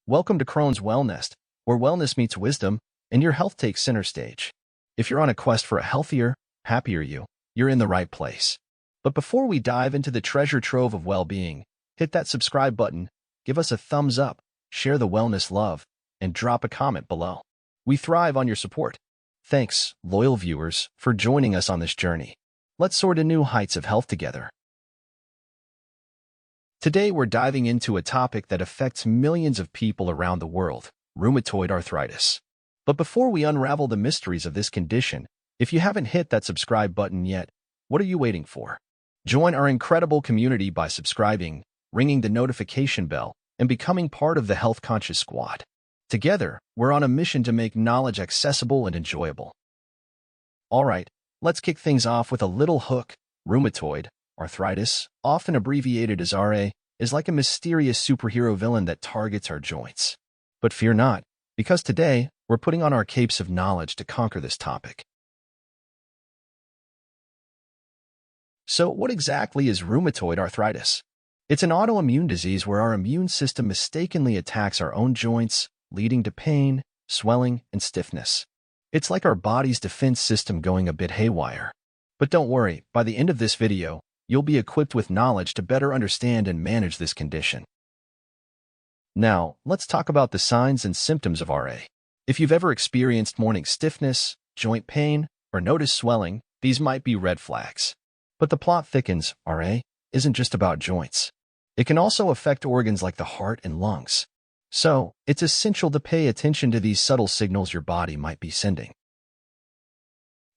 Welcome to Crohn's Wellness, where wellness meets wisdom and your health takes center stage. If you're on a quest for a healthier, happier you, you're in the right place. But before we dive into the treasure trove of well-being, hit that subscribe button, give us a thumbs up, share the wellness love, and drop a comment below. We thrive on your support. Thanks, loyal viewers, for joining us on this journey. Let's soar to new heights of health together. Today, we're diving into a topic that affects millions of people around the world, rheumatoid arthritis. But before we unravel the mysteries of this condition, if you haven't hit that subscribe button yet, what are you waiting for? Join our incredible community by subscribing, ringing the notification bell, and becoming part of the Health Conscious Squad. Together, we're on a mission to make knowledge accessible and enjoyable. All right, let's kick things off with a little hook. Rheumatoid arthritis, often abbreviated as RA, is like a mysterious superhero villain that targets our joints. But fear not, because today, we're putting on our capes of knowledge to conquer this topic. So, what exactly is rheumatoid arthritis? It's an autoimmune disease where our immune system mistakenly attacks our own joints, leading to pain, swelling, and stiffness. It's like our body's defense system going a bit haywire. But don't worry, by the end of this video, you'll be equipped with knowledge to better understand and manage this condition. Now, let's talk about the signs and symptoms of RA. If you've ever experienced morning stiffness, joint pain, or noticed swelling, these might be red flags. But the plot thickens. RA isn't just about joints. It can also affect organs like the heart and lungs. So, it's essential to pay attention to these subtle signals your body might be sending.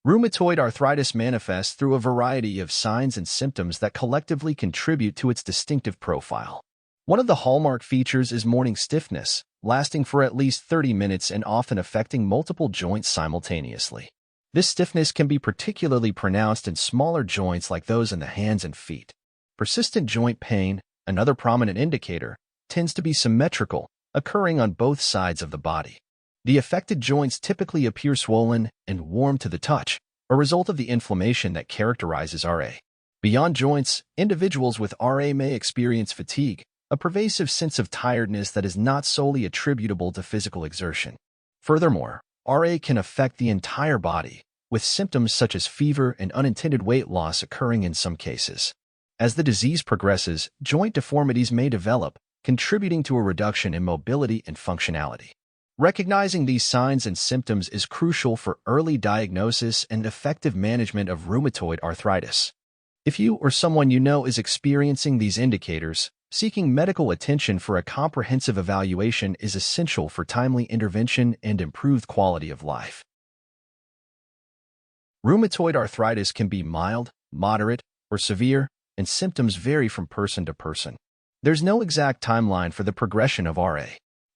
Rheumatoid arthritis manifests through a variety of signs and symptoms that collectively contribute to its distinctive profile. One of the hallmark features is morning stiffness, lasting for at least 30 minutes and often affecting multiple joints simultaneously. This stiffness can be particularly pronounced in smaller joints like those in the hands and feet. Persistent joint pain, another prominent indicator, tends to be symmetrical, occurring on both sides of the body. The affected joints typically appear swollen and warm to the touch, a result of the inflammation that characterizes RA. Beyond joints, individuals with RA may experience fatigue, a pervasive sense of tiredness that is not solely attributable to physical exertion. Furthermore, RA can affect the entire body, with symptoms such as fever and unintended weight loss occurring in some cases. As the disease progresses, joint deformities may develop, contributing to a reduction in mobility and functionality. Recognizing these signs and symptoms is crucial for early diagnosis and effective management of rheumatoid arthritis. If you or someone you know is experiencing these indicators, seeking medical attention for a comprehensive evaluation is essential for timely intervention and improved quality of life. Rheumatoid arthritis can be mild, moderate, or severe, and symptoms vary from person to person. There's no exact timeline for the progression of RA.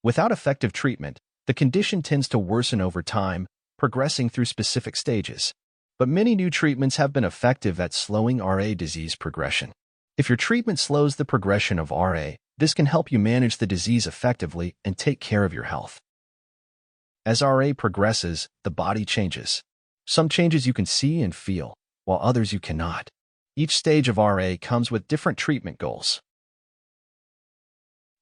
Without effective treatment, the condition tends to worsen over time, progressing through specific stages. But many new treatments have been effective at slowing RA disease progression. If your treatment slows the progression of RA, this can help you manage the disease effectively and take care of your health. As RA progresses, the body changes. Some changes you can see and feel, while others you cannot. Each stage of RA comes with different treatment goals.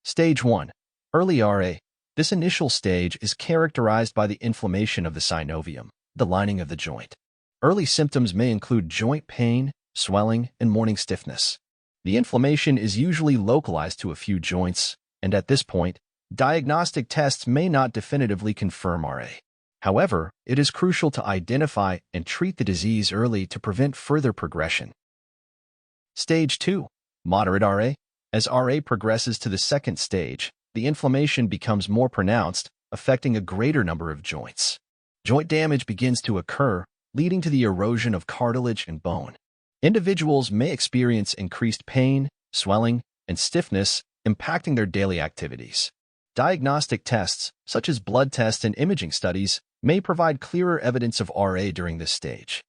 Stage 1. Early RA. This initial stage is characterized by the inflammation of the synovium, the lining of the joint. Early symptoms may include joint pain, swelling, and morning stiffness. The inflammation is usually localized to a few joints, and at this point, diagnostic tests may not definitively confirm RA. However, it is crucial to identify and treat the disease early to prevent further progression. Stage 2. Moderate RA. As RA progresses to the second stage, the inflammation becomes more pronounced, affecting a greater number of joints. Joint damage begins to occur, leading to the erosion of cartilage and bone. Individuals may experience increased pain, swelling, and stiffness, impacting their daily activities. Diagnostic tests, such as blood tests and imaging studies, may provide clearer evidence of RA during this stage.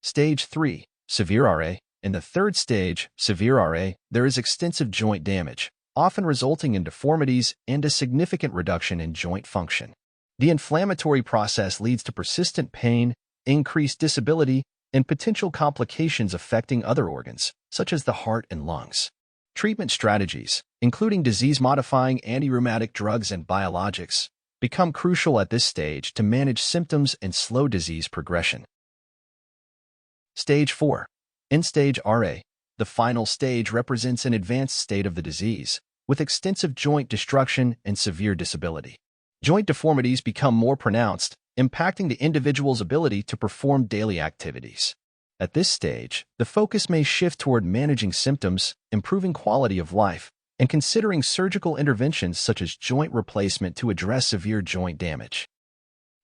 Stage 3. Severe RA. In the third stage, severe RA, there is extensive joint damage, often resulting in deformities and a significant reduction in joint function. The inflammatory process leads to persistent pain, increased disability, and potential complications affecting other organs, such as the heart and lungs. Treatment strategies, including disease-modifying anti-rheumatic drugs and biologics, become crucial at this stage to manage symptoms and slow disease progression. Stage 4. End-stage RA. The final stage represents an advanced state of the disease, with extensive joint destruction and severe disability. Joint deformities become more pronounced, impacting the individual's ability to perform daily activities. At this stage, the focus may shift toward managing symptoms, improving quality of life, and considering surgical interventions such as joint replacement to address severe joint damage.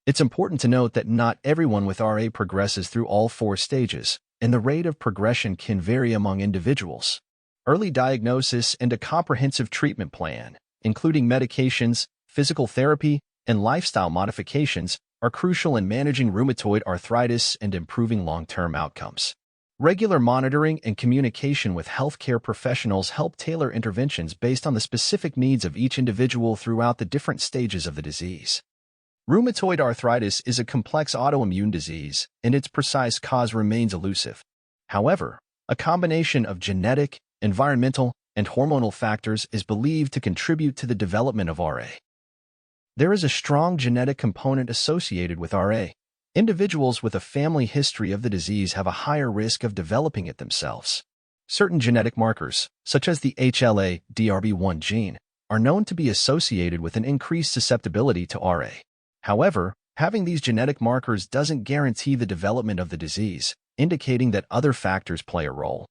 It's important to note that not everyone with RA progresses through all 4 stages, and the rate of progression can vary among individuals. Early diagnosis and a comprehensive treatment plan, including medications, physical therapy, and lifestyle modifications, are crucial in managing rheumatoid arthritis and improving long-term outcomes. Regular monitoring and communication with healthcare professionals help tailor interventions based on the specific needs of each individual throughout the different stages of the disease. Rheumatoid arthritis is a complex autoimmune disease, and its precise cause remains elusive. However, a combination of genetic, environmental, and hormonal factors is believed to contribute to the development of RA. There is a strong genetic component associated with RA. Individuals with a family history of the disease have a higher risk of developing it themselves. Certain genetic markers, such as the HLA-DRB1 gene, are known to be associated with an increased susceptibility to RA. However, having these genetic markers doesn't guarantee the development of the disease, indicating that other factors play a role.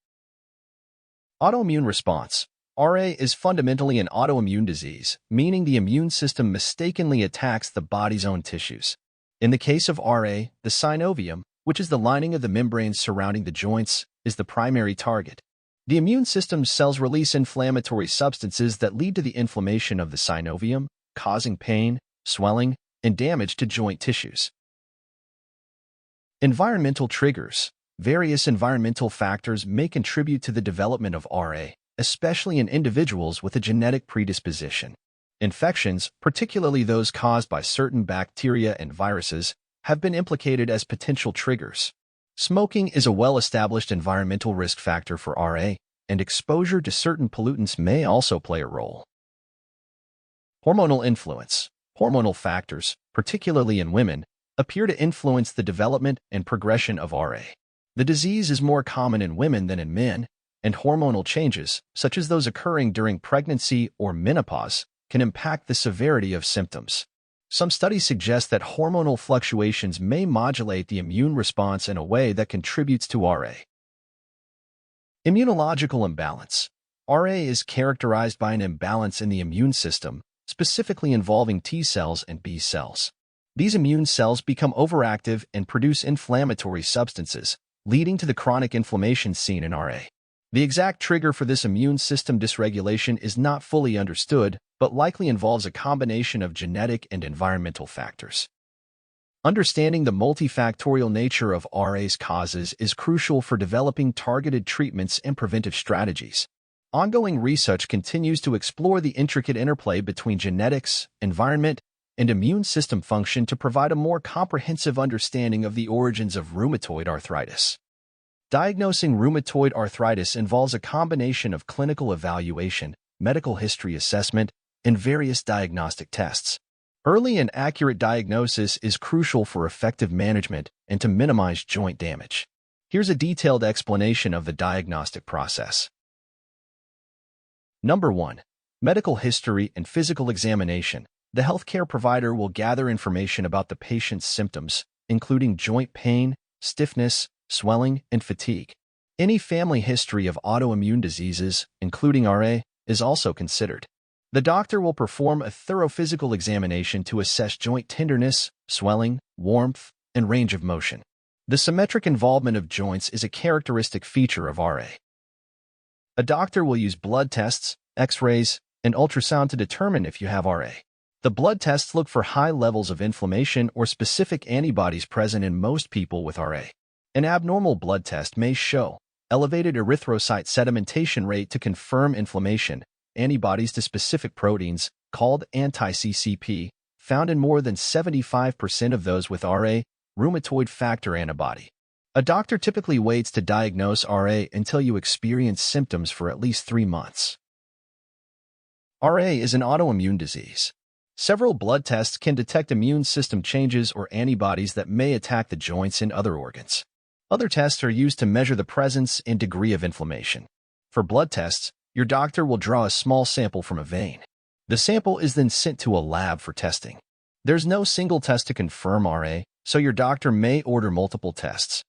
Autoimmune response. RA is fundamentally an autoimmune disease, meaning the immune system mistakenly attacks the body's own tissues. In the case of RA, the synovium, which is the lining of the membranes surrounding the joints, is the primary target. The immune system's cells release inflammatory substances that lead to the inflammation of the synovium, causing pain, swelling, and damage to joint tissues. Environmental triggers. Various environmental factors may contribute to the development of RA, especially in individuals with a genetic predisposition. Infections, particularly those caused by certain bacteria and viruses, have been implicated as potential triggers. Smoking is a well-established environmental risk factor for RA, and exposure to certain pollutants may also play a role. Hormonal influence. Hormonal factors, particularly in women, appear to influence the development and progression of RA. The disease is more common in women than in men, and hormonal changes, such as those occurring during pregnancy or menopause, can impact the severity of symptoms. Some studies suggest that hormonal fluctuations may modulate the immune response in a way that contributes to RA. Immunological imbalance. RA is characterized by an imbalance in the immune system, specifically involving T cells and B cells. These immune cells become overactive and produce inflammatory substances, leading to the chronic inflammation seen in RA. The exact trigger for this immune system dysregulation is not fully understood, but likely involves a combination of genetic and environmental factors. Understanding the multifactorial nature of RA's causes is crucial for developing targeted treatments and preventive strategies. Ongoing research continues to explore the intricate interplay between genetics, environment, and immune system function to provide a more comprehensive understanding of the origins of rheumatoid arthritis. Diagnosing rheumatoid arthritis involves a combination of clinical evaluation, medical history assessment, and various diagnostic tests. Early and accurate diagnosis is crucial for effective management and to minimize joint damage. Here's a detailed explanation of the diagnostic process. Number 1. Medical history and physical examination. The healthcare provider will gather information about the patient's symptoms, including joint pain, stiffness, swelling, and fatigue. Any family history of autoimmune diseases, including RA, is also considered. The doctor will perform a thorough physical examination to assess joint tenderness, swelling, warmth, and range of motion. The symmetric involvement of joints is a characteristic feature of RA. A doctor will use blood tests, X-rays, and ultrasound to determine if you have RA. The blood tests look for high levels of inflammation or specific antibodies present in most people with RA. An abnormal blood test may show elevated erythrocyte sedimentation rate to confirm inflammation, antibodies to specific proteins, called anti-CCP, found in more than 75% of those with RA, rheumatoid factor antibody. A doctor typically waits to diagnose RA until you experience symptoms for at least 3 months. RA is an autoimmune disease. Several blood tests can detect immune system changes or antibodies that may attack the joints and other organs. Other tests are used to measure the presence and degree of inflammation. For blood tests, your doctor will draw a small sample from a vein. The sample is then sent to a lab for testing. There's no single test to confirm RA, so your doctor may order multiple tests.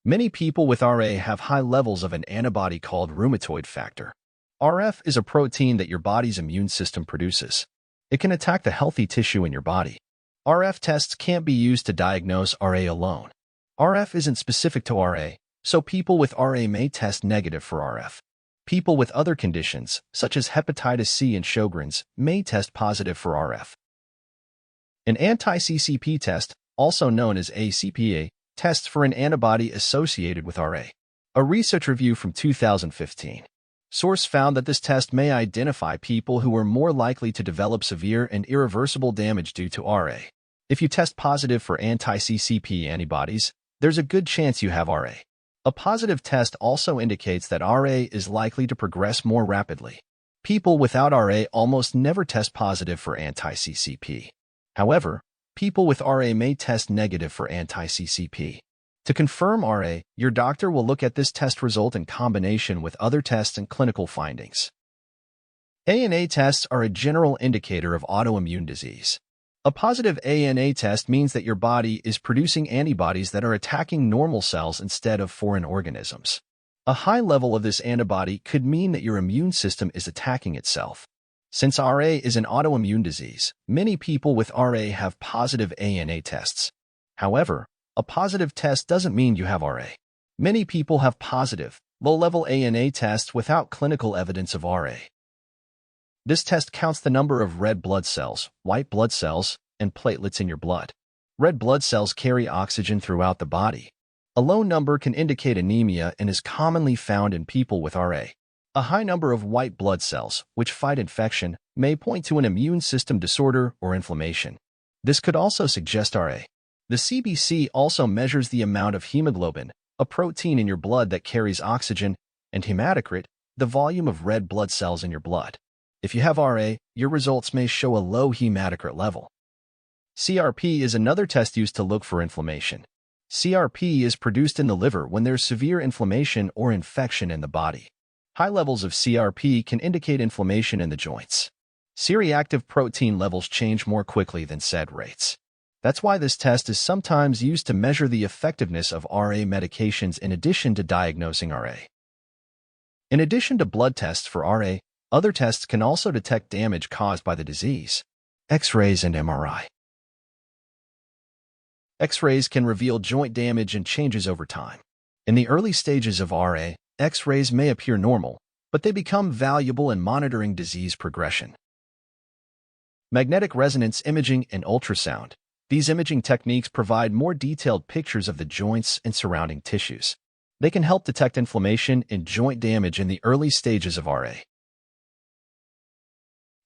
Many people with RA have high levels of an antibody called rheumatoid factor. RF is a protein that your body's immune system produces. It can attack the healthy tissue in your body. RF tests can't be used to diagnose RA alone. RF isn't specific to RA, so people with RA may test negative for RF. People with other conditions, such as hepatitis C and Sjogren's, may test positive for RF. An anti-CCP test, also known as ACPA, tests for an antibody associated with RA. A research review from 2015 source found that this test may identify people who are more likely to develop severe and irreversible damage due to RA. If you test positive for anti-CCP antibodies, there's a good chance you have RA. A positive test also indicates that RA is likely to progress more rapidly. People without RA almost never test positive for anti-CCP. However, people with RA may test negative for anti-CCP. To confirm RA, your doctor will look at this test result in combination with other tests and clinical findings. ANA tests are a general indicator of autoimmune disease. A positive ANA test means that your body is producing antibodies that are attacking normal cells instead of foreign organisms. A high level of this antibody could mean that your immune system is attacking itself. Since RA is an autoimmune disease, many people with RA have positive ANA tests. However, a positive test doesn't mean you have RA. Many people have positive, low-level ANA tests without clinical evidence of RA. This test counts the number of red blood cells, white blood cells, and platelets in your blood. Red blood cells carry oxygen throughout the body. A low number can indicate anemia and is commonly found in people with RA. A high number of white blood cells, which fight infection, may point to an immune system disorder or inflammation. This could also suggest RA. The CBC also measures the amount of hemoglobin, a protein in your blood that carries oxygen, and hematocrit, the volume of red blood cells in your blood. If you have RA, your results may show a low hematocrit level. CRP is another test used to look for inflammation. CRP is produced in the liver when there's severe inflammation or infection in the body. High levels of CRP can indicate inflammation in the joints. C-reactive protein levels change more quickly than SED rates. That's why this test is sometimes used to measure the effectiveness of RA medications in addition to diagnosing RA. In addition to blood tests for RA, other tests can also detect damage caused by the disease. X-rays and MRI. X-rays can reveal joint damage and changes over time. In the early stages of RA, X-rays may appear normal, but they become valuable in monitoring disease progression. Magnetic resonance imaging and ultrasound. These imaging techniques provide more detailed pictures of the joints and surrounding tissues. They can help detect inflammation and joint damage in the early stages of RA.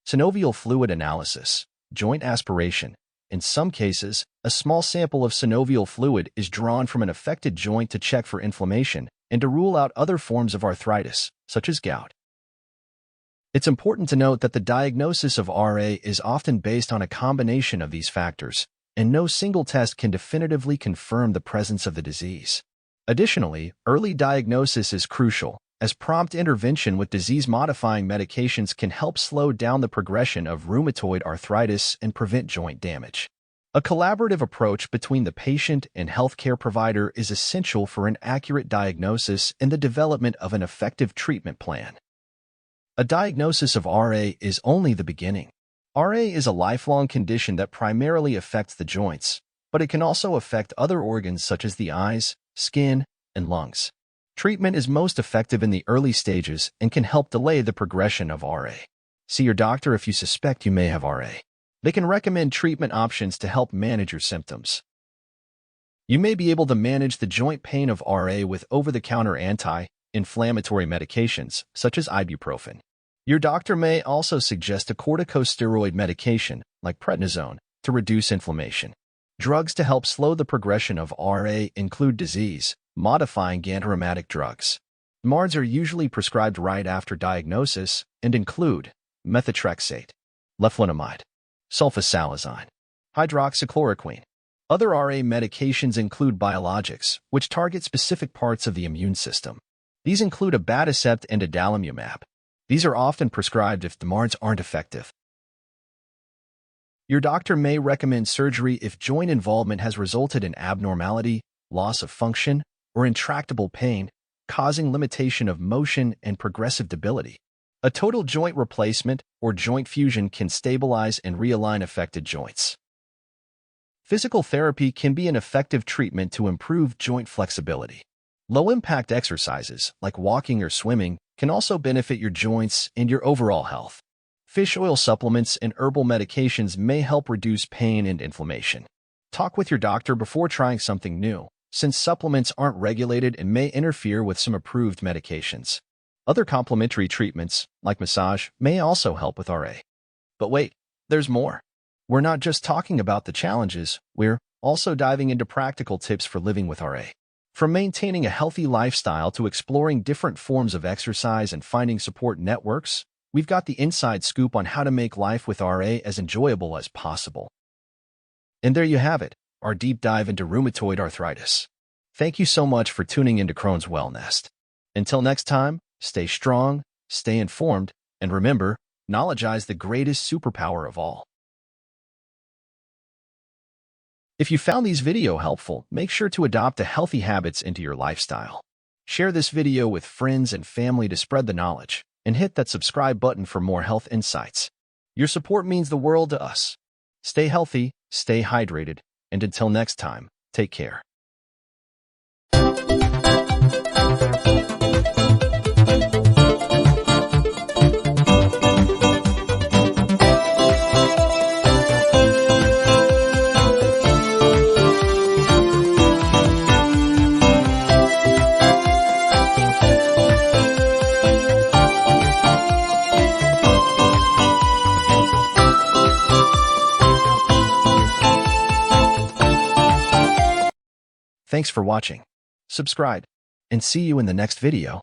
Synovial fluid analysis, joint aspiration. In some cases, a small sample of synovial fluid is drawn from an affected joint to check for inflammation and to rule out other forms of arthritis, such as gout. It's important to note that the diagnosis of RA is often based on a combination of these factors, and no single test can definitively confirm the presence of the disease. Additionally, early diagnosis is crucial, as prompt intervention with disease-modifying medications can help slow down the progression of rheumatoid arthritis and prevent joint damage. A collaborative approach between the patient and healthcare provider is essential for an accurate diagnosis and the development of an effective treatment plan. A diagnosis of RA is only the beginning. RA is a lifelong condition that primarily affects the joints, but it can also affect other organs such as the eyes, skin, and lungs. Treatment is most effective in the early stages and can help delay the progression of RA. See your doctor if you suspect you may have RA. They can recommend treatment options to help manage your symptoms. You may be able to manage the joint pain of RA with over-the-counter anti-inflammatory medications, such as ibuprofen. Your doctor may also suggest a corticosteroid medication, like prednisone, to reduce inflammation. Drugs to help slow the progression of RA include disease-modifying anti-rheumatic drugs. MARDs are usually prescribed right after diagnosis and include methotrexate, leflunomide, sulfasalazine, hydroxychloroquine. Other RA medications include biologics, which target specific parts of the immune system. These include abatacept and adalimumab. These are often prescribed if the MARDs aren't effective. Your doctor may recommend surgery if joint involvement has resulted in abnormality, loss of function, or intractable pain, causing limitation of motion and progressive debility. A total joint replacement or joint fusion can stabilize and realign affected joints. Physical therapy can be an effective treatment to improve joint flexibility. Low-impact exercises, like walking or swimming, can also benefit your joints and your overall health. Fish oil supplements and herbal medications may help reduce pain and inflammation. Talk with your doctor before trying something new, since supplements aren't regulated and may interfere with some approved medications. Other complementary treatments, like massage, may also help with RA. But wait, there's more. We're not just talking about the challenges, we're also diving into practical tips for living with RA. From maintaining a healthy lifestyle to exploring different forms of exercise and finding support networks, we've got the inside scoop on how to make life with RA as enjoyable as possible. And there you have it, our deep dive into rheumatoid arthritis. Thank you so much for tuning into Crohn's Wellnest. Until next time, stay strong, stay informed, and remember, knowledge is the greatest superpower of all. If you found these videos helpful, make sure to adopt the healthy habits into your lifestyle. Share this video with friends and family to spread the knowledge, and hit that subscribe button for more health insights. Your support means the world to us. Stay healthy, stay hydrated, and until next time, take care. Thanks for watching. Subscribe, and see you in the next video.